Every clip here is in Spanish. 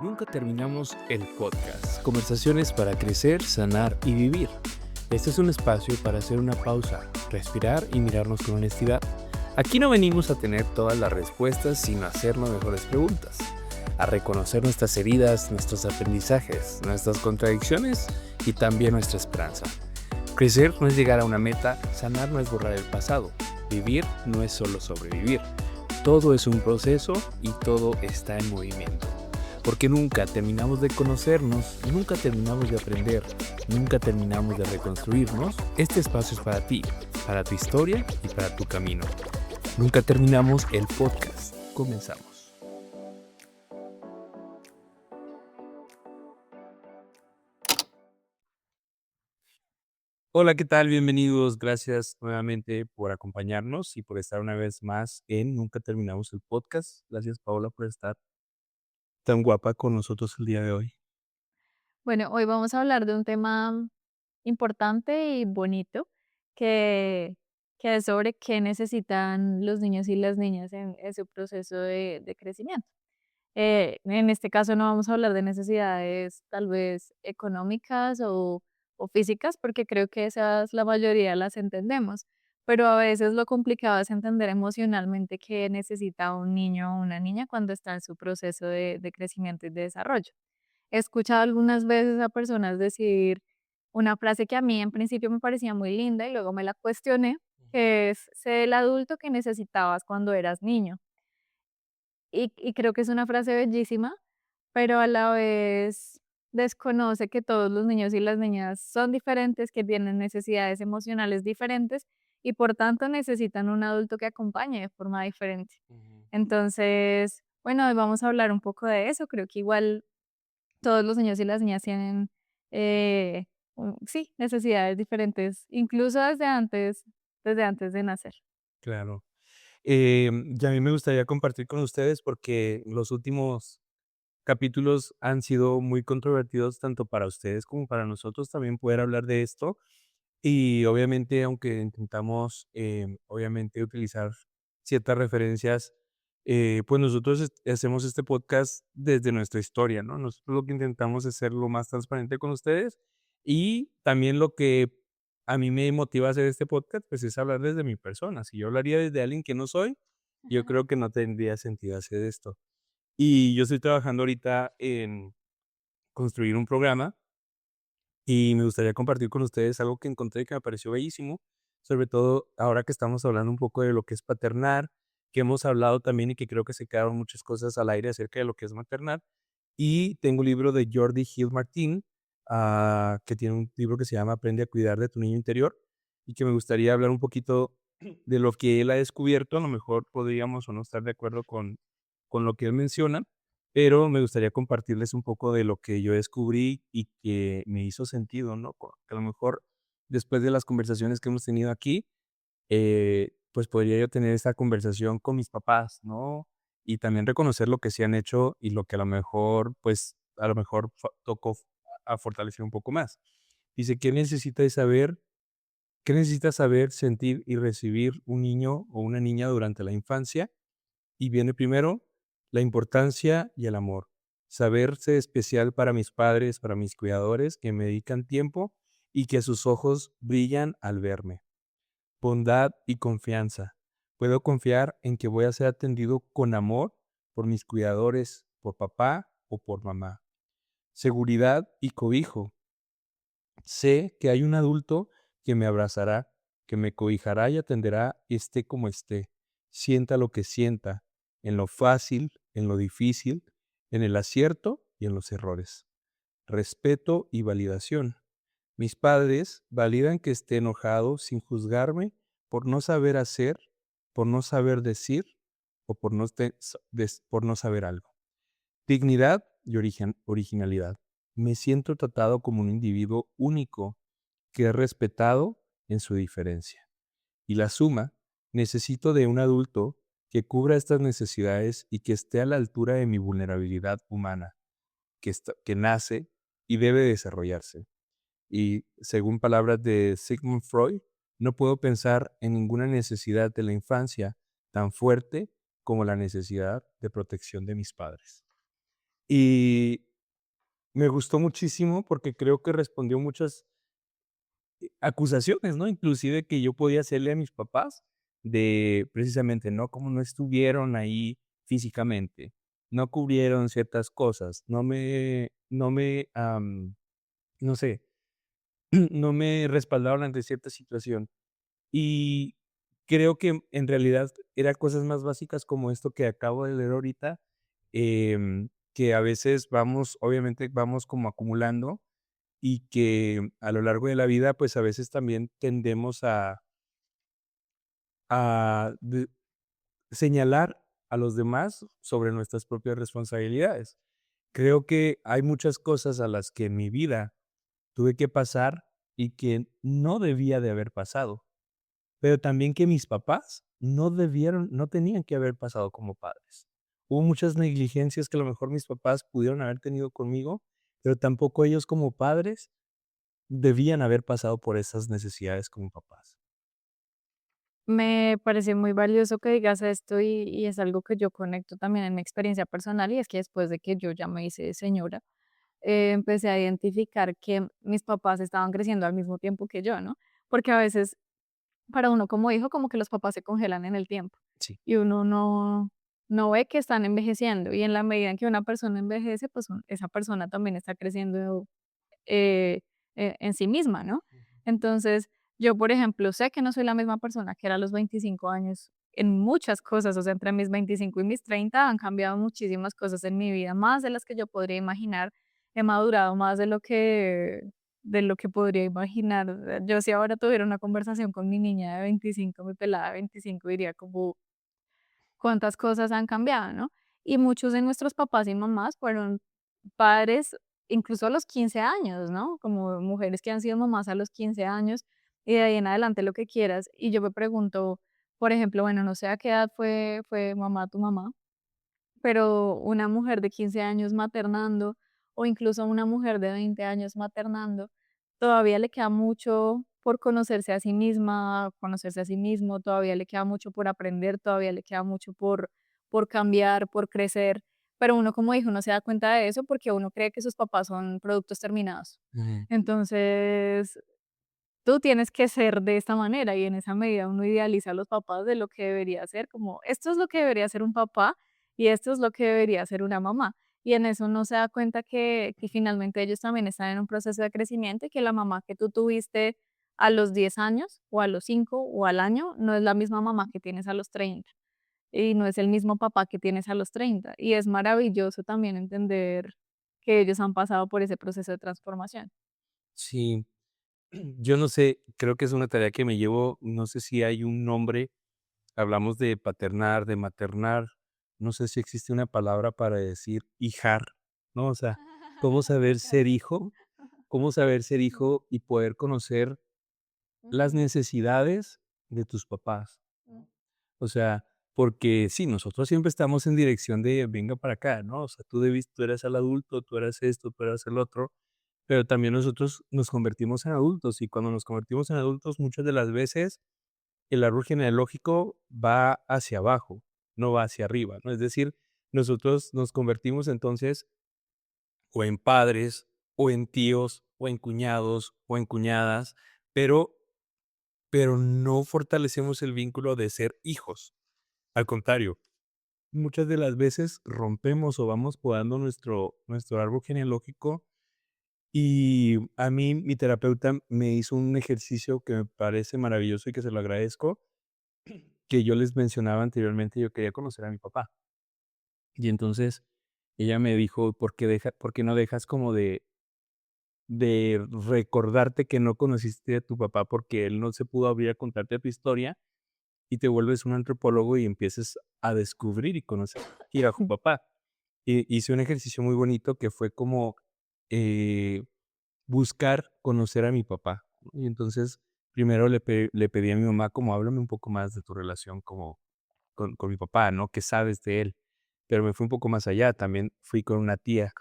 Nunca terminamos el podcast. Conversaciones para crecer, sanar y vivir. Este es un espacio para hacer una pausa, respirar y mirarnos con honestidad. Aquí no venimos a tener todas las respuestas, sino a hacernos mejores preguntas. A reconocer nuestras heridas, nuestros aprendizajes, nuestras contradicciones y también nuestra esperanza. Crecer no es llegar a una meta, sanar no es borrar el pasado. Vivir no es solo sobrevivir. Todo es un proceso y todo está en movimiento. Porque nunca terminamos de conocernos, nunca terminamos de aprender, nunca terminamos de reconstruirnos. Este espacio es para ti, para tu historia y para tu camino. Nunca terminamos el podcast. Comenzamos. Hola, ¿qué tal? Bienvenidos. Gracias nuevamente por acompañarnos y por estar una vez más en Nunca terminamos el podcast. Gracias, Paola, por estar tan guapa con nosotros el día de hoy. Bueno, hoy vamos a hablar de un tema importante y bonito que, que es sobre qué necesitan los niños y las niñas en su proceso de crecimiento. En este caso no vamos a hablar de necesidades tal vez económicas o físicas, porque creo que esas la mayoría las entendemos, pero a veces lo complicado es entender emocionalmente qué necesita un niño o una niña cuando está en su proceso de crecimiento y de desarrollo. He escuchado algunas veces a personas decir una frase que a mí en principio me parecía muy linda y luego me la cuestioné, que es: sé el adulto que necesitabas cuando eras niño. Y creo que es una frase bellísima, pero a la vez desconoce que todos los niños y las niñas son diferentes, que tienen necesidades emocionales diferentes y por tanto necesitan un adulto que acompañe de forma diferente. Ujú. Entonces, bueno, hoy vamos a hablar un poco de eso. Creo que igual todos los niños y las niñas tienen, sí, necesidades diferentes, incluso desde antes de nacer. Claro. Y a mí me gustaría compartir con ustedes porque los últimos capítulos han sido muy controvertidos tanto para ustedes como para nosotros también poder hablar de esto. Y obviamente, aunque intentamos, obviamente, utilizar ciertas referencias, pues nosotros hacemos este podcast desde nuestra historia, ¿no? Nosotros lo que intentamos es ser lo más transparente con ustedes y también lo que a mí me motiva a hacer este podcast, pues es hablar desde mi persona. Si yo hablaría desde alguien que no soy, yo creo que no tendría sentido hacer esto. Y yo estoy trabajando ahorita en construir un programa y me gustaría compartir con ustedes algo que encontré que me pareció bellísimo, sobre todo ahora que estamos hablando un poco de lo que es paternar, que hemos hablado también y que creo que se quedaron muchas cosas al aire acerca de lo que es maternar. Y tengo un libro de Jordi Hill Martín, que tiene un libro que se llama Aprende a cuidar de tu niño interior, y que me gustaría hablar un poquito de lo que él ha descubierto. A lo mejor podríamos o no estar de acuerdo con lo que él menciona, pero me gustaría compartirles un poco de lo que yo descubrí y que me hizo sentido, ¿no? Que a lo mejor después de las conversaciones que hemos tenido aquí, pues podría yo tener esta conversación con mis papás, ¿no? Y también reconocer lo que sí han hecho y lo que a lo mejor, pues, a lo mejor tocó a fortalecer un poco más. Dice, qué necesita saber, sentir y recibir un niño o una niña durante la infancia? Y viene primero la importancia y el amor. Saberse especial para mis padres, para mis cuidadores que me dedican tiempo y que sus ojos brillan al verme. Bondad y confianza. Puedo confiar en que voy a ser atendido con amor por mis cuidadores, por papá o por mamá. Seguridad y cobijo. Sé que hay un adulto que me abrazará, que me cobijará y atenderá esté como esté, sienta lo que sienta, en lo fácil, en lo difícil, en el acierto y en los errores. Respeto y validación. Mis padres validan que esté enojado sin juzgarme por no saber hacer, por no saber decir o por no saber algo. Dignidad y originalidad. Me siento tratado como un individuo único que es respetado en su diferencia. Y la suma, necesito de un adulto que cubra estas necesidades y que esté a la altura de mi vulnerabilidad humana, que nace y debe desarrollarse. Y según palabras de Sigmund Freud, no puedo pensar en ninguna necesidad de la infancia tan fuerte como la necesidad de protección de mis padres. Y me gustó muchísimo porque creo que respondió muchas acusaciones, ¿no? Inclusive que yo podía hacerle a mis papás de precisamente, ¿no? Como no estuvieron ahí físicamente, no cubrieron ciertas cosas, no sé, no me respaldaron ante cierta situación. Y creo que en realidad eran cosas más básicas como esto que acabo de leer ahorita, que a veces vamos, obviamente vamos como acumulando y que a lo largo de la vida, pues a veces también tendemos a señalar a los demás sobre nuestras propias responsabilidades. Creo que hay muchas cosas a las que en mi vida tuve que pasar y que no debía de haber pasado. Pero también que mis papás no tenían que haber pasado como padres. Hubo muchas negligencias que a lo mejor mis papás pudieron haber tenido conmigo, pero tampoco ellos como padres debían haber pasado por esas necesidades como papás. Me parece muy valioso que digas esto y es algo que yo conecto también en mi experiencia personal y es que después de que yo ya me hice señora, empecé a identificar que mis papás estaban creciendo al mismo tiempo que yo, ¿no? Porque a veces para uno como hijo como que los papás se congelan en el tiempo Sí. y uno no ve que están envejeciendo y en la medida en que una persona envejece, pues esa persona también está creciendo eh, en sí misma, ¿no? Entonces, yo, por ejemplo, sé que no soy la misma persona que era a los 25 años en muchas cosas, o sea, entre mis 25 y mis 30 han cambiado muchísimas cosas en mi vida, más de las que yo podría imaginar. He madurado más de lo que podría imaginar. Yo si ahora tuviera una conversación con mi niña de 25, mi pelada de 25, diría como, cuántas cosas han cambiado, ¿no? Y muchos de nuestros papás y mamás fueron padres incluso a los 15 años, ¿no? Como mujeres que han sido mamás a los 15 años y de ahí en adelante lo que quieras. Y yo me pregunto, por ejemplo, bueno, no sé a qué edad fue mamá tu mamá, pero una mujer de 15 años maternando, o incluso una mujer de 20 años maternando, todavía le queda mucho por conocerse a sí misma, conocerse a sí mismo, todavía le queda mucho por aprender, todavía le queda mucho por cambiar, por crecer. Pero uno como hijo no se da cuenta de eso porque uno cree que sus papás son productos terminados. Ujú. Entonces, tú tienes que ser de esta manera y en esa medida uno idealiza a los papás de lo que debería ser, como esto es lo que debería ser un papá y esto es lo que debería ser una mamá. Y en eso no se da cuenta que finalmente ellos también están en un proceso de crecimiento y que la mamá que tú tuviste a los 10 años o a los 5 o al año no es la misma mamá que tienes a los 30 y no es el mismo papá que tienes a los 30. Y es maravilloso también entender que ellos han pasado por ese proceso de transformación. Sí, yo no sé, creo que es una tarea que me llevo, no sé si hay un nombre, hablamos de paternar, de maternar, no sé si existe una palabra para decir hijar, ¿no? O sea, cómo Me saber ser encanta. hijo, cómo saber ser Ujú, hijo y poder conocer las ujú, necesidades de tus papás, mm. ¿no? O sea, porque sí, nosotros siempre estamos en dirección de venga para acá, ¿no? O sea, tú eres el adulto, tú eres esto, tú eres el otro, pero también nosotros nos convertimos en adultos y cuando nos convertimos en adultos muchas de las veces el árbol genealógico va hacia abajo, no va hacia arriba, ¿no? Es decir, nosotros nos convertimos entonces o en padres, o en tíos, o en cuñados, o en cuñadas, pero no fortalecemos el vínculo de ser hijos. Al contrario, muchas de las veces rompemos o vamos podando nuestro árbol genealógico, y a mí mi terapeuta me hizo un ejercicio que me parece maravilloso y que se lo agradezco, que yo les mencionaba anteriormente, yo quería conocer a mi papá. Y entonces ella me dijo: "¿Por qué no dejas como de recordarte que no conociste a tu papá porque él no se pudo abrir a contarte tu historia y te vuelves un antropólogo y empieces a descubrir y conocer y a tu papá?". Hice un ejercicio muy bonito que fue como, eh, buscar conocer a mi papá, ¿no? Y entonces, primero le pedí a mi mamá como: "Háblame un poco más de tu relación como con mi papá, ¿no? ¿Qué sabes de él?". Pero me fui un poco más allá, también fui con una tía.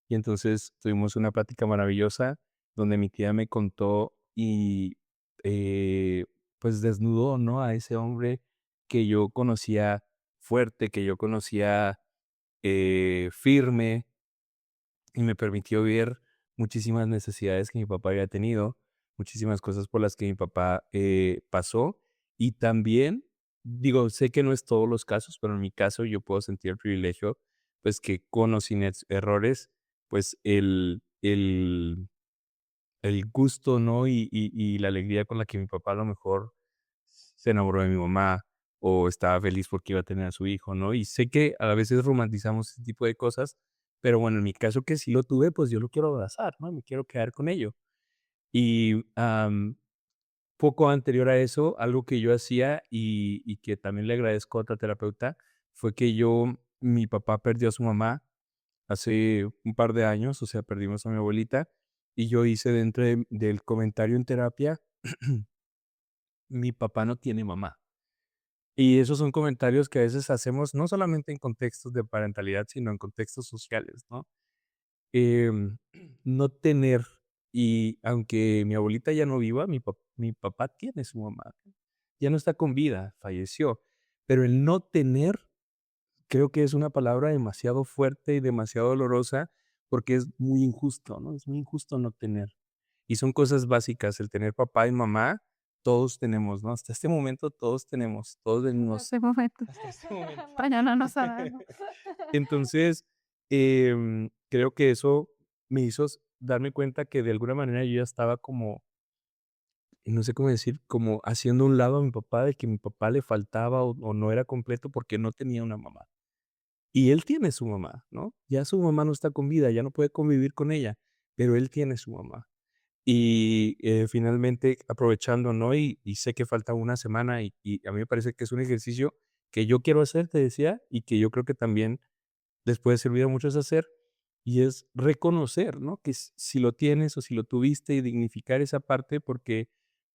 Y entonces tuvimos una plática maravillosa donde mi tía me contó y, pues, desnudó, ¿no?, a ese hombre que yo conocía fuerte, que yo conocía, firme. y me permitió ver muchísimas necesidades que mi papá había tenido, muchísimas cosas por las que mi papá pasó y también, digo, sé que no es todos los casos, pero en mi caso yo puedo sentir el privilegio, pues que con o sin errores, pues el gusto, ¿no? Y la alegría con la que mi papá a lo mejor se enamoró de mi mamá o estaba feliz porque iba a tener a su hijo, ¿no? Y sé que a veces romantizamos ese tipo de cosas, pero bueno, en mi caso que sí lo tuve, pues yo lo quiero abrazar, ¿no? Me quiero quedar con ello. Y poco anterior a eso, algo que yo hacía y que también le agradezco a otra terapeuta, fue que mi papá perdió a su mamá hace un par de años, o sea, perdimos a mi abuelita, y yo hice dentro del comentario en terapia, mi papá no tiene mamá. Y esos son comentarios que a veces hacemos no solamente en contextos de parentalidad, sino en contextos sociales, ¿no? Em, no tener, y aunque mi abuelita ya no viva, mi papá tiene su mamá. Ya no está con vida, falleció. Pero el no tener, creo que es una palabra demasiado fuerte y demasiado dolorosa porque es muy injusto, ¿no? Es muy injusto no tener. Y son cosas básicas, el tener papá y mamá, todos tenemos, ¿no? Hasta este momento todos tenemos, todos En venimos ese momento. hasta este momento. Mañana no sabemos. Entonces, creo que eso me hizo darme cuenta que de alguna manera yo ya estaba como, no sé cómo decir, como haciendo a un lado a mi papá, de que mi papá le faltaba o no era completo porque no tenía una mamá. Y él tiene su mamá, ¿no? Ya su mamá no está con vida, ya no puede convivir con ella, pero él tiene su mamá. Y, finalmente, aprovechando, ¿no? Y sé que falta una semana y a mí me parece que es un ejercicio que yo quiero hacer, te decía, y que yo creo que también les puede servir a muchos hacer, y es reconocer, ¿no? Que si lo tienes o si lo tuviste y dignificar esa parte porque,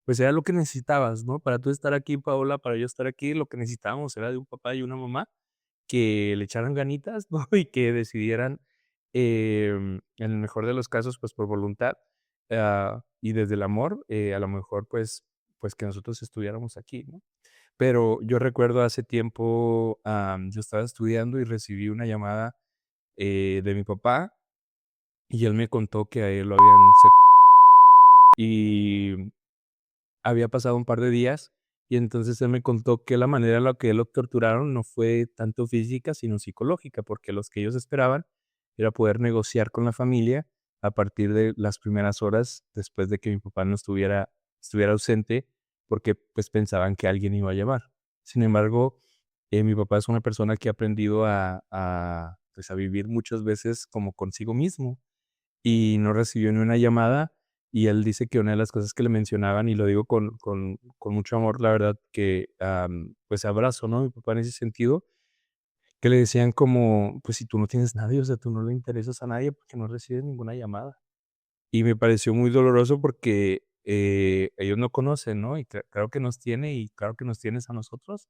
pues, era lo que necesitabas, ¿no? Para tú estar aquí, Paola, para yo estar aquí, lo que necesitábamos era de un papá y una mamá que le echaran ganitas, ¿no? Y que decidieran, en el mejor de los casos, pues, por voluntad, y desde el amor, a lo mejor, pues, que nosotros estuviéramos aquí, ¿no? Pero yo recuerdo hace tiempo, yo estaba estudiando y recibí una llamada, de mi papá, y él me contó que a él lo habían y había pasado un par de días, y entonces él me contó que la manera en la que lo torturaron no fue tanto física, sino psicológica, porque los que ellos esperaban era poder negociar con la familia a partir de las primeras horas después de que mi papá no estuviera ausente, porque, pues, pensaban que alguien iba a llamar. Sin embargo, mi papá es una persona que ha aprendido pues, a vivir muchas veces como consigo mismo y no recibió ni una llamada, y él dice que una de las cosas que le mencionaban, y lo digo con mucho amor, la verdad, que, pues, abrazo, ¿no?, a mi papá en ese sentido, que le decían como: "Pues, si tú no tienes nadie, o sea, tú no le interesas a nadie porque no recibes ninguna llamada". Y me pareció muy doloroso porque, ellos no conocen, ¿no? Y claro que nos tiene, y claro que nos tienes a nosotros.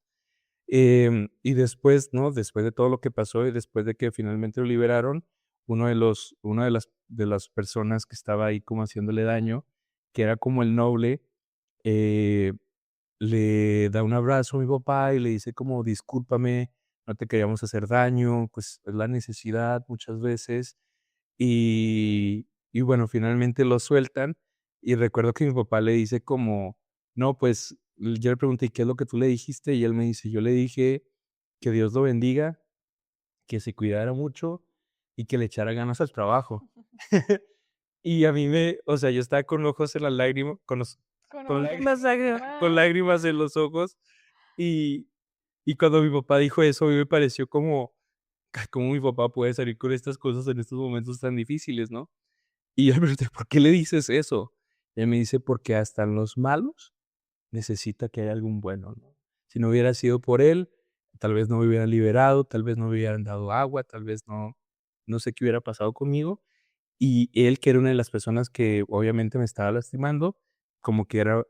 Y después, ¿no? Después de todo lo que pasó y después de que finalmente lo liberaron, una de las personas que estaba ahí como haciéndole daño, que era como el noble, eh, le da un abrazo a mi papá y le dice como: "Discúlpame, no te queríamos hacer daño, pues, es la necesidad muchas veces". Y bueno, finalmente lo sueltan, y recuerdo que mi papá le dice como: "No, pues", yo le pregunté: "¿Y qué es lo que tú le dijiste?". Y él me dice: "Yo le dije que Dios lo bendiga, que se cuidara mucho y que le echara ganas al trabajo". Y a mí o sea, yo estaba con ojos en las lágrimas, Con con ojos lágr en las con lágrimas. lágrimas en los ojos, y cuando mi papá dijo eso, a mí me pareció como, cómo mi papá puede salir con estas cosas en estos momentos tan difíciles, ¿no? Y yo le pregunté: "¿Por qué le dices eso?". Y él me dice: "Porque hasta en los malos necesita que haya algún bueno, ¿no? Si no hubiera sido por él, tal vez no me hubieran liberado, tal vez no me hubieran dado agua, tal vez no sé qué hubiera pasado conmigo". Y él, que era una de las personas que obviamente me estaba lastimando, como que era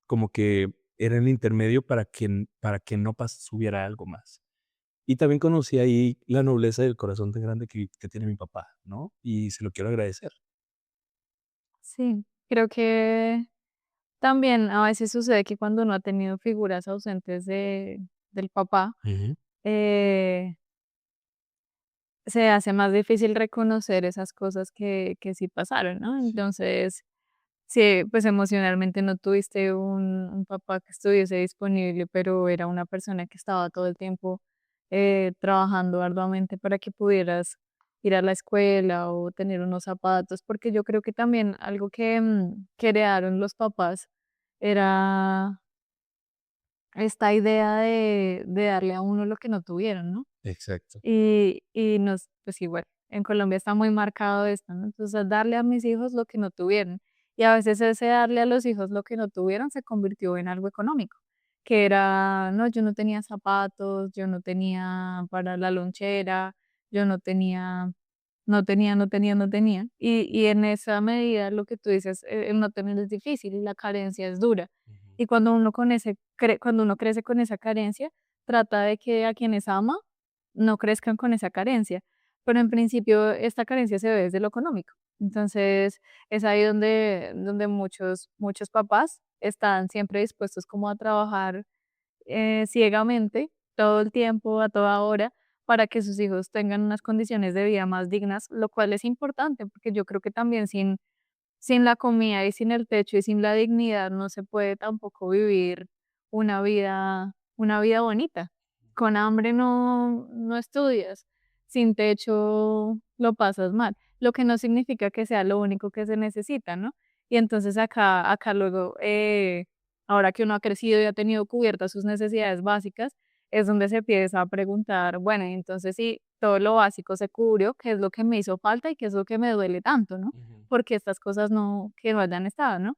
como que era el intermedio para que no hubiera algo más. Y también conocí ahí la nobleza del corazón tan grande que tiene mi papá, ¿no? Y se lo quiero agradecer. Sí, creo que también a veces sucede que cuando uno ha tenido figuras ausentes del papá, Ujú. eh, se hace más difícil reconocer esas cosas que sí pasaron, ¿no? Sí. Entonces, sí, pues emocionalmente no tuviste un papá que estuviese disponible, pero era una persona que estaba todo el tiempo trabajando arduamente para que pudieras ir a la escuela o tener unos zapatos, porque yo creo que también algo que heredaron los papás era esta idea de darle a uno lo que no tuvieron, ¿no? Exacto. Y nos pues igual, en Colombia está muy marcado esto, ¿no? Entonces, darle a mis hijos lo que no tuvieron. Y a veces ese darle a los hijos lo que no tuvieron se convirtió en algo económico, que era, no, yo no tenía zapatos, yo no tenía para la lonchera, yo no tenía. Y en esa medida lo que tú dices, el no tener es difícil y la carencia es dura. Ujú, Y cuando uno crece con esa carencia, trata de que a quienes ama no crezcan con esa carencia. Pero en principio esta carencia se ve desde lo económico. Entonces es ahí donde muchos papás están siempre dispuestos como a trabajar ciegamente todo el tiempo, a toda hora, para que sus hijos tengan unas condiciones de vida más dignas, lo cual es importante porque yo creo que también sin la comida y sin el techo y sin la dignidad no se puede tampoco vivir una vida bonita. Con hambre no estudias, sin techo lo pasas mal, lo que no significa que sea lo único que se necesita, ¿no? Y entonces acá luego, ahora que uno ha crecido y ha tenido cubiertas sus necesidades básicas, es donde se empieza a preguntar, bueno, y entonces si todo lo básico se cubrió, ¿qué es lo que me hizo falta y qué es lo que me duele tanto, no? ujú, Porque estas cosas que no hayan estado, ¿no?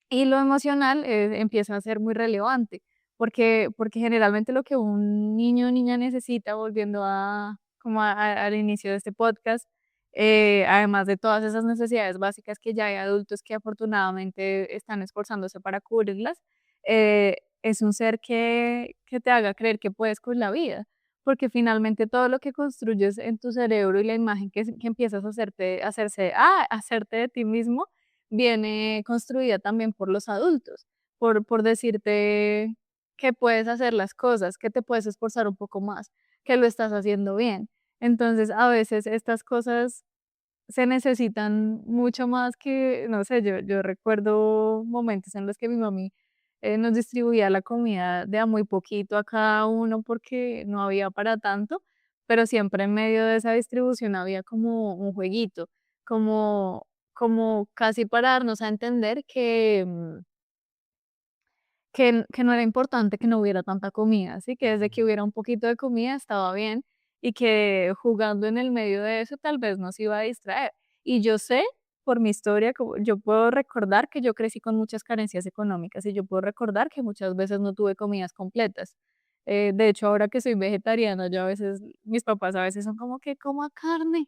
Y lo emocional empieza a ser muy relevante, porque generalmente lo que un niño o niña necesita, volviendo al inicio de este podcast, además de todas esas necesidades básicas que ya hay adultos que afortunadamente están esforzándose para cubrirlas, es un ser que te haga creer que puedes con la vida, porque finalmente todo lo que construyes en tu cerebro y la imagen que empiezas a hacerte de ti mismo, viene construida también por los adultos, por decirte que puedes hacer las cosas, que te puedes esforzar un poco más, que lo estás haciendo bien. Entonces, a veces estas cosas se necesitan mucho más que, no sé, yo recuerdo momentos en los que mi mami nos distribuía la comida de a muy poquito a cada uno porque no había para tanto, pero siempre en medio de esa distribución había como un jueguito, como, como casi para darnos a entender que no era importante que no hubiera tanta comida, así que desde que ujú. hubiera un poquito de comida estaba bien y que jugando en el medio de eso tal vez nos iba a distraer. Y yo sé por mi historia, como yo puedo recordar que yo crecí con muchas carencias económicas y yo puedo recordar que muchas veces no tuve comidas completas. De hecho, ahora que soy vegetariana, yo a veces, mis papás a veces son como que coma carne.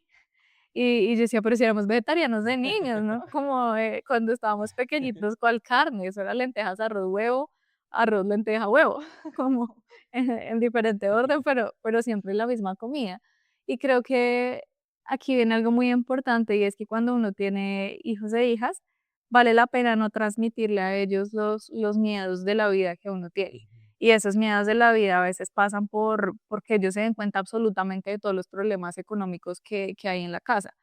Y yo decía, pero si éramos vegetarianos de niños, ¿no? Como cuando estábamos pequeñitos, ¿cuál carne? Eso era lentejas, arroz, huevo, arroz, lenteja, huevo, como en diferente orden, pero siempre la misma comida. Y creo que aquí viene algo muy importante y es que cuando uno tiene hijos e hijas, vale la pena no transmitirle a ellos los miedos de la vida que uno tiene. Y esos miedos de la vida a veces pasan porque ellos se den cuenta absolutamente de todos los problemas económicos que hay en la casa,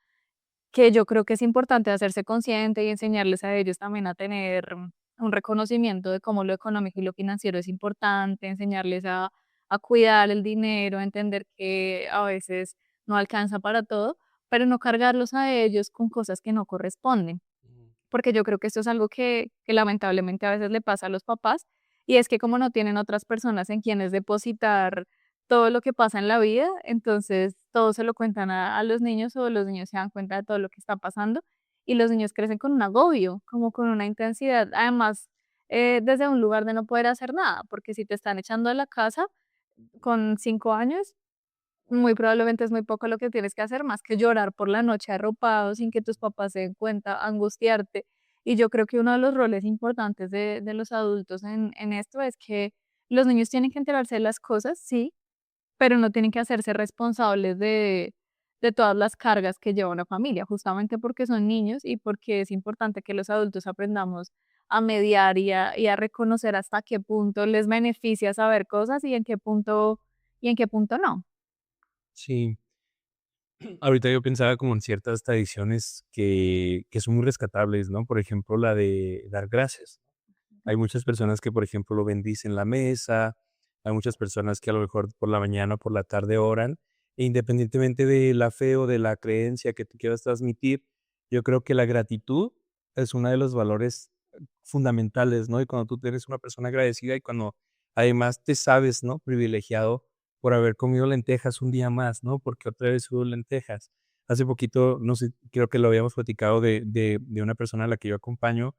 que yo creo que es importante hacerse consciente y enseñarles a ellos también a tener un reconocimiento de cómo lo económico y lo financiero es importante, enseñarles a cuidar el dinero, a entender que a veces no alcanza para todo, pero no cargarlos a ellos con cosas que no corresponden, Ujú, porque yo creo que esto es algo que lamentablemente a veces le pasa a los papás, y es que como no tienen otras personas en quienes depositar todo lo que pasa en la vida, entonces todo se lo cuentan a los niños o los niños se dan cuenta de todo lo que está pasando y los niños crecen con un agobio, como con una intensidad, además desde un lugar de no poder hacer nada, porque si te están echando de la casa con 5 años, muy probablemente es muy poco lo que tienes que hacer, más que llorar por la noche arropado sin que tus papás se den cuenta, angustiarte. Y yo creo que uno de los roles importantes de los adultos en esto es que los niños tienen que enterarse de las cosas, sí, pero no tienen que hacerse responsables de todas las cargas que lleva una familia, justamente porque son niños y porque es importante que los adultos aprendamos a mediar y a reconocer hasta qué punto les beneficia saber cosas y en qué punto no. sí. Ahorita yo pensaba como en ciertas tradiciones que son muy rescatables, ¿no? Por ejemplo, la de dar gracias. Hay muchas personas que, por ejemplo, lo bendicen la mesa, hay muchas personas que a lo mejor por la mañana o por la tarde oran, e independientemente de la fe o de la creencia que tú quieras transmitir, yo creo que la gratitud es uno de los valores fundamentales, ¿no? Y cuando tú eres una persona agradecida y cuando además te sabes, ¿no? Privilegiado por haber comido lentejas un día más, ¿no? Porque otra vez hubo lentejas. Hace poquito, no sé, creo que lo habíamos platicado de una persona a la que yo acompaño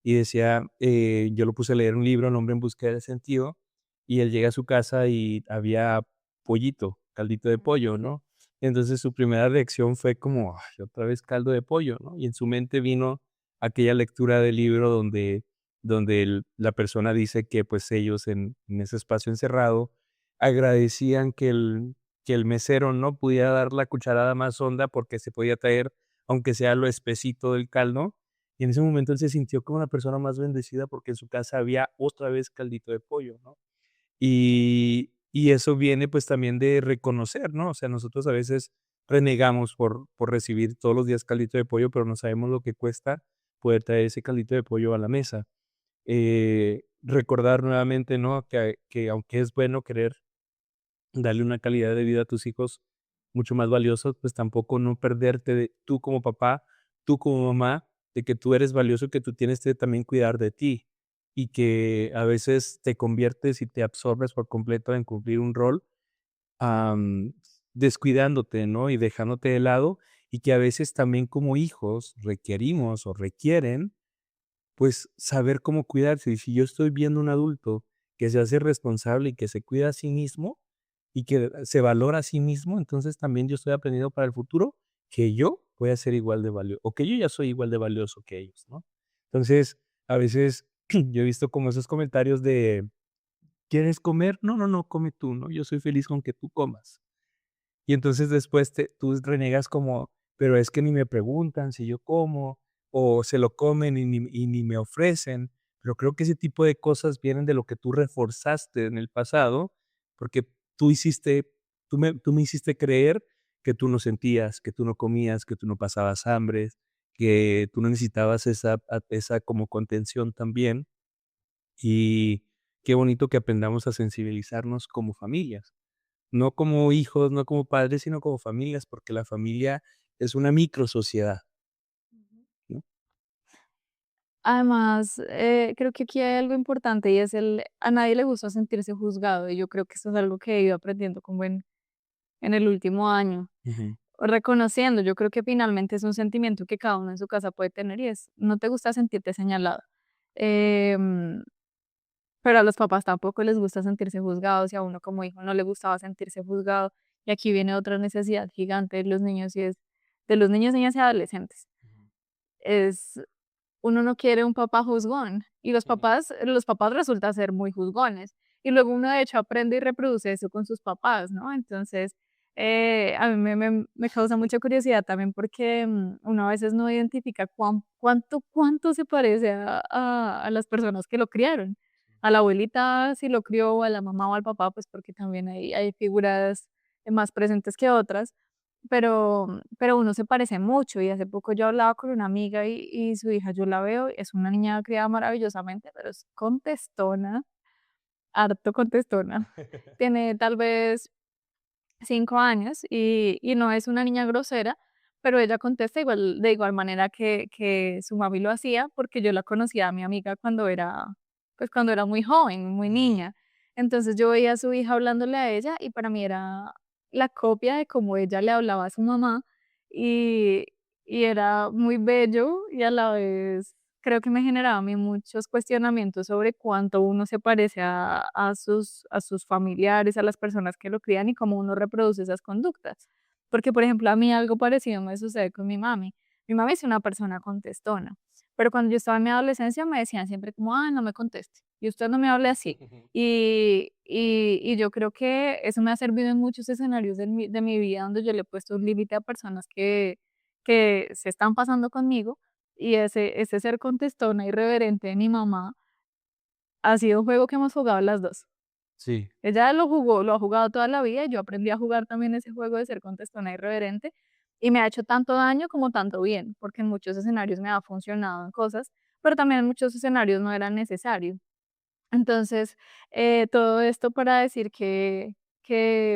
y decía, yo lo puse a leer un libro, El hombre en busca del sentido, y él llega a su casa y había pollito, caldito de pollo, ¿no? Entonces su primera reacción fue como, "Ay, otra vez caldo de pollo", ¿no? Y en su mente vino aquella lectura del libro donde la persona dice que pues ellos en ese espacio encerrado agradecían que el mesero no pudiera dar la cucharada más honda porque se podía traer, aunque sea lo espesito del caldo, y en ese momento él se sintió como una persona más bendecida porque en su casa había otra vez caldito de pollo, ¿no? Y eso viene, pues, también de reconocer, ¿no? O sea, nosotros a veces renegamos por recibir todos los días caldito de pollo, pero no sabemos lo que cuesta poder traer ese caldito de pollo a la mesa. Recordar nuevamente, ¿no? Que aunque es bueno querer darle una calidad de vida a tus hijos mucho más valiosos, pues tampoco no perderte de tú como papá, tú como mamá, de que tú eres valioso, que tú tienes que también cuidar de ti y que a veces te conviertes y te absorbes por completo en cumplir un rol, am, descuidándote, ¿no? Y dejándote de lado y que a veces también como hijos requerimos o requieren pues, saber cómo cuidarse. Y si yo estoy viendo un adulto que se hace responsable y que se cuida a sí mismo, y que se valora a sí mismo, entonces también yo estoy aprendiendo para el futuro que yo voy a ser igual de valioso o que yo ya soy igual de valioso que ellos, ¿no? Entonces, a veces yo he visto como esos comentarios de: "¿Quieres comer? No, no, no, come tú, ¿no? Yo soy feliz con que tú comas". Y entonces después tú renegas como, pero es que ni me preguntan si yo como, o se lo comen y ni me ofrecen. Pero creo que ese tipo de cosas vienen de lo que tú reforzaste en el pasado, porque tú hiciste, tú me hiciste creer que tú no sentías, que tú no comías, que tú no pasabas hambre, que tú no necesitabas esa como contención también. Y qué bonito que aprendamos a sensibilizarnos como familias. No como hijos, no como padres, sino como familias, porque la familia es una microsociedad, ¿no? Además, creo que aquí hay algo importante y es a nadie le gusta sentirse juzgado y yo creo que eso es algo que he ido aprendiendo como en el último año, Ujú, reconociendo, yo creo que finalmente es un sentimiento que cada uno en su casa puede tener y es, no te gusta sentirte señalado. Em, pero a los papás tampoco les gusta sentirse juzgados y a uno como hijo no le gustaba sentirse juzgado. Y aquí viene otra necesidad gigante de los niños y es de los niños, niñas y adolescentes. Es uno no quiere un papá juzgón y ujú. los papás resultan ser muy juzgones y luego uno de hecho aprende y reproduce eso con sus papás, ¿no? Entonces, a mí me causa mucha curiosidad también porque uno a veces no identifica cuánto se parece a las personas que lo criaron. A la abuelita si lo crió, a la mamá o al papá, pues porque también hay figuras más presentes que otras, pero uno se parece mucho, y hace poco yo hablaba con una amiga y su hija yo la veo, es una niña criada maravillosamente, pero es contestona, harto contestona. Tiene tal vez 5 años y no es una niña grosera, pero ella contesta igual de igual manera que su mami lo hacía, porque yo la conocía a mi amiga cuando era, pues, cuando era muy joven, muy Ujú. niña. Entonces, yo veía a su hija hablándole a ella y para mí era la copia de cómo ella le hablaba a su mamá y y era muy bello y a la vez creo que me generaba a mí muchos cuestionamientos sobre cuánto uno se parece a sus familiares, a las personas que lo crían y cómo uno reproduce esas conductas. Porque, por ejemplo, a mí algo parecido me sucede con mi mami. Mi mami es una persona contestona, pero cuando yo estaba en mi adolescencia me decían siempre como: "Ah, no me conteste, y usted no me hable así". Y yo creo que eso me ha servido en muchos escenarios de mi vida donde yo le he puesto un límite a personas que se están pasando conmigo y ese ser contestona, irreverente de mi mamá, ha sido un juego que hemos jugado las 2. Sí, Ella lo jugó, lo ha jugado toda la vida y yo aprendí a jugar también ese juego de ser contestona irreverente y me ha hecho tanto daño como tanto bien, porque en muchos escenarios me ha funcionado en cosas, pero también en muchos escenarios no era necesario. Entonces, todo esto para decir que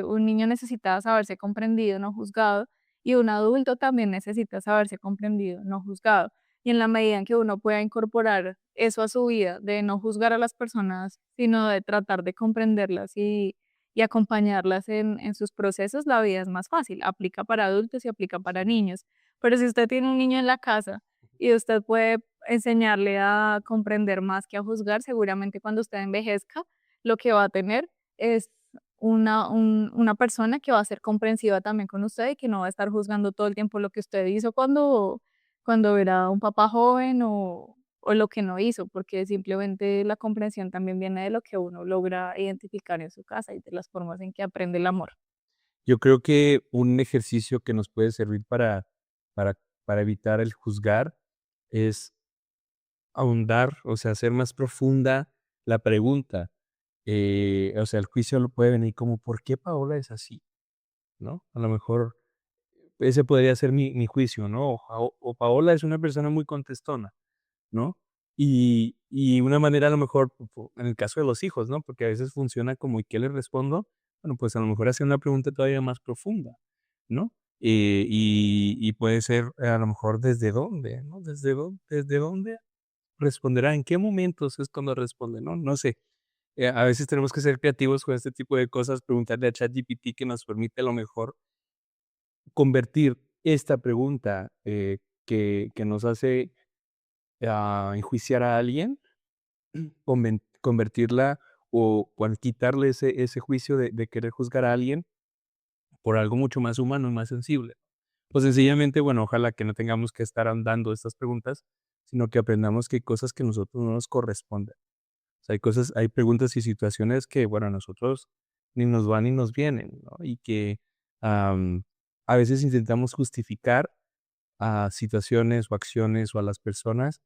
un niño necesita saberse comprendido, no juzgado, y un adulto también necesita saberse comprendido, no juzgado. Y en la medida en que uno pueda incorporar eso a su vida, de no juzgar a las personas, sino de tratar de comprenderlas y acompañarlas en sus procesos, la vida es más fácil. Aplica para adultos y aplica para sí. niños. Pero si usted tiene un niño en la casa y usted puede enseñarle a comprender más que a juzgar, seguramente cuando usted envejezca, lo que va a tener es una persona que va a ser comprensiva también con usted y que no va a estar juzgando todo el tiempo lo que usted hizo cuando era un papá joven o lo que no hizo, porque simplemente la comprensión también viene de lo que uno logra identificar en su casa y de las formas en que aprende el amor. Yo creo que un ejercicio que nos puede servir para para evitar el juzgar es ahondar, o sea, hacer más profunda la pregunta. O sea, el juicio lo puede venir como, ¿por qué Paola es así? ¿No? A lo mejor ese podría ser mi juicio, ¿no? O Paola es una persona muy contestona, ¿no? Y una manera a lo mejor, en el caso de los hijos, ¿no? Porque a veces funciona como, ¿y qué le respondo? Bueno, pues a lo mejor hacer una pregunta todavía más profunda, ¿no? Y puede ser a lo mejor desde dónde, ¿no? Desde dónde responderá, en qué momentos es cuando responde, ¿no? No sé. A veces tenemos que ser creativos con este tipo de cosas, preguntarle a ChatGPT que nos permite a lo mejor convertir esta pregunta que nos hace enjuiciar a alguien, convertirla o bueno, quitarle ese juicio de querer juzgar a alguien por algo mucho más humano y más sensible. Pues sencillamente, bueno, ojalá que no tengamos que estar andando estas preguntas, sino que aprendamos que hay cosas que a nosotros no nos corresponden. O sea, hay cosas, hay preguntas y situaciones que, bueno, a nosotros ni nos van ni nos vienen, ¿no? Y que a veces intentamos justificar a situaciones o acciones o a las personas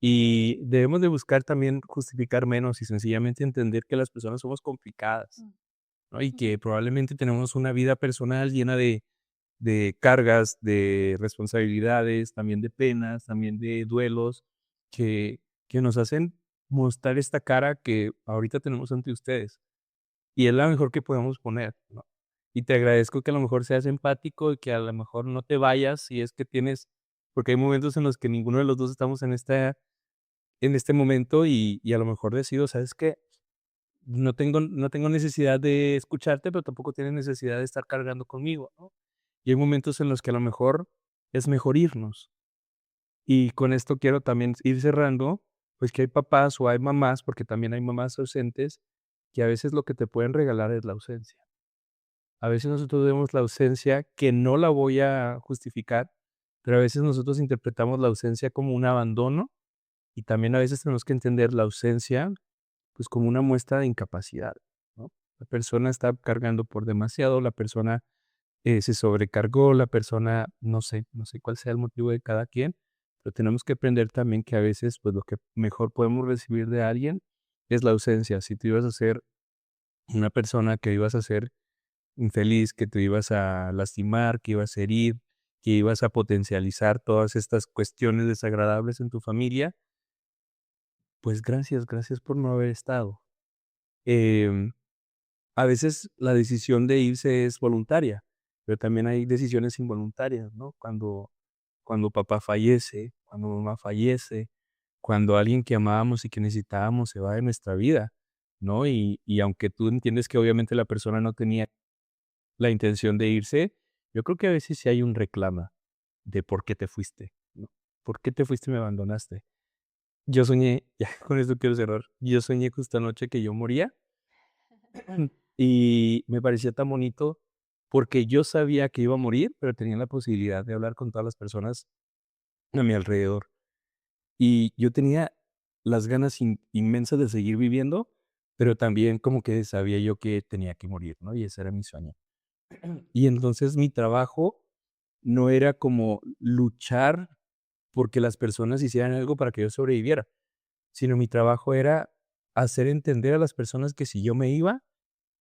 y debemos de buscar también justificar menos y sencillamente entender que las personas somos complicadas, Mm, ¿no? Y ujú, que probablemente tenemos una vida personal llena de cargas, de responsabilidades, también de penas, también de duelos que nos hacen mostrar esta cara que ahorita tenemos ante ustedes. Y es la mejor que podemos poner, ¿no? Y te agradezco que a lo mejor seas empático y que a lo mejor no te vayas si es que tienes porque hay momentos en los que ninguno de los 2 estamos en este momento y a lo mejor decido, ¿sabes qué? No tengo necesidad de escucharte, pero tampoco tienes necesidad de estar cargando conmigo, ¿no? Y hay momentos en los que a lo mejor es mejor irnos. Y con esto quiero también ir cerrando, pues que hay papás o hay mamás, porque también hay mamás ausentes, que a veces lo que te pueden regalar es la ausencia. A veces nosotros vemos la ausencia, que no la voy a justificar, pero a veces nosotros interpretamos la ausencia como un abandono y también a veces tenemos que entender la ausencia, pues, como una muestra de incapacidad, ¿no? La persona está cargando por demasiado, la persona, se sobrecargó, la persona, no sé cuál sea el motivo de cada quien, pero tenemos que aprender también que a veces, pues, lo que mejor podemos recibir de alguien es la ausencia. Si tú ibas a ser una persona que ibas a ser infeliz, que te ibas a lastimar, que ibas a herir, que ibas a potencializar todas estas cuestiones desagradables en tu familia, pues gracias, gracias por no haber estado. Em, a veces la decisión de irse es voluntaria, pero también hay decisiones involuntarias, ¿no? Cuando papá fallece, cuando mamá fallece, cuando alguien que amábamos y que necesitábamos se va de nuestra vida, ¿no? Y aunque tú entiendes que obviamente la persona no tenía la intención de irse, yo creo que a veces sí hay un reclama de por qué te fuiste, ¿no? ¿Por qué te fuiste y me abandonaste? Yo soñé, ya con esto quiero cerrar, yo soñé justo anoche que yo moría y me parecía tan bonito porque yo sabía que iba a morir, pero tenía la posibilidad de hablar con todas las personas a mi alrededor. Y yo tenía las ganas inmensas de seguir viviendo, pero también como que sabía yo que tenía que morir, ¿no? Y ese era mi sueño. Y entonces mi trabajo no era como luchar porque las personas hicieran algo para que yo sobreviviera, sino mi trabajo era hacer entender a las personas que si yo me iba,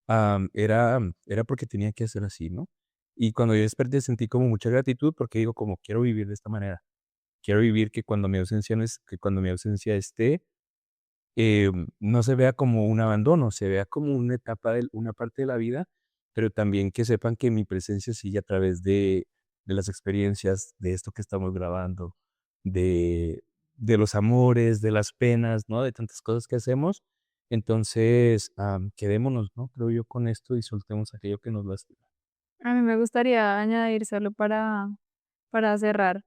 era porque tenía que hacer así, ¿no? Y cuando yo desperté sentí como mucha gratitud porque digo como quiero vivir de esta manera. Quiero vivir que cuando mi ausencia no es que cuando mi ausencia esté, no se vea como un abandono, se vea como una etapa de una parte de la vida, pero también que sepan que mi presencia sigue a través de las experiencias, de esto que estamos grabando, de de los amores, de las penas, ¿no? De tantas cosas que hacemos. Entonces, quedémonos, ¿no? Creo yo con esto y soltemos aquello que nos lastima. A mí me gustaría añadir solo para cerrar,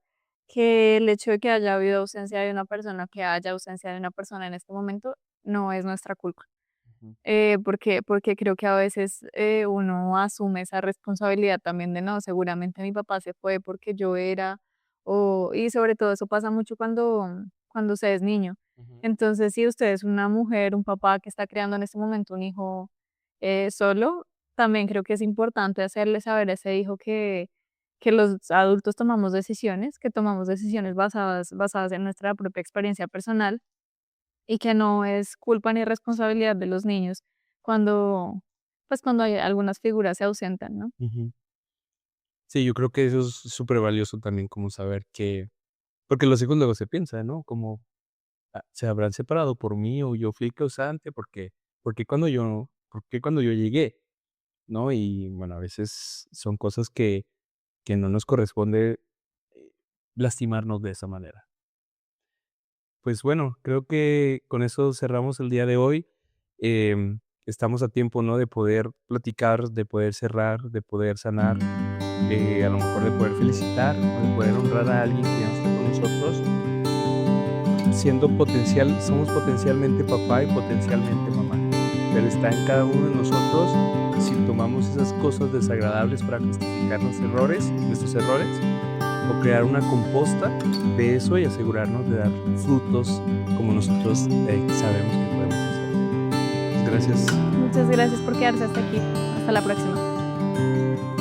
que el hecho de que haya habido ausencia de una persona, que haya ausencia de una persona en este momento, no es nuestra culpa. Ujú, Porque creo que a veces uno asume esa responsabilidad también de no, seguramente mi papá se fue porque yo era, y sobre todo eso pasa mucho cuando se es niño. ujú, Entonces, si usted es una mujer, un papá que está creando en este momento un hijo solo, también creo que es importante hacerle saber a ese hijo que los adultos tomamos decisiones, que tomamos decisiones basadas en nuestra propia experiencia personal y que no es culpa ni responsabilidad de los niños cuando, pues, cuando hay algunas figuras se ausentan, ¿no? ujú. Sí, yo creo que eso es súper valioso también como saber que porque los hijos luego se piensan, ¿no? Como, ¿se habrán separado por mí o yo fui el causante? ¿Por qué cuando yo llegué? ¿No? Y bueno, a veces son cosas que no nos corresponde, eh, lastimarnos de esa manera. Pues bueno, creo que con eso cerramos el día de hoy. Estamos a tiempo, ¿no? De poder platicar, de poder cerrar, de poder sanar, a lo mejor de poder felicitar o de poder honrar a alguien que ya no está con nosotros, somos potencialmente papá y potencialmente mamá, pero está en cada uno de nosotros si tomamos esas cosas desagradables para justificar nuestros errores, o crear una composta de eso y asegurarnos de dar frutos como nosotros sabemos que podemos hacer. Gracias. Muchas gracias por quedarse hasta aquí. Hasta la próxima.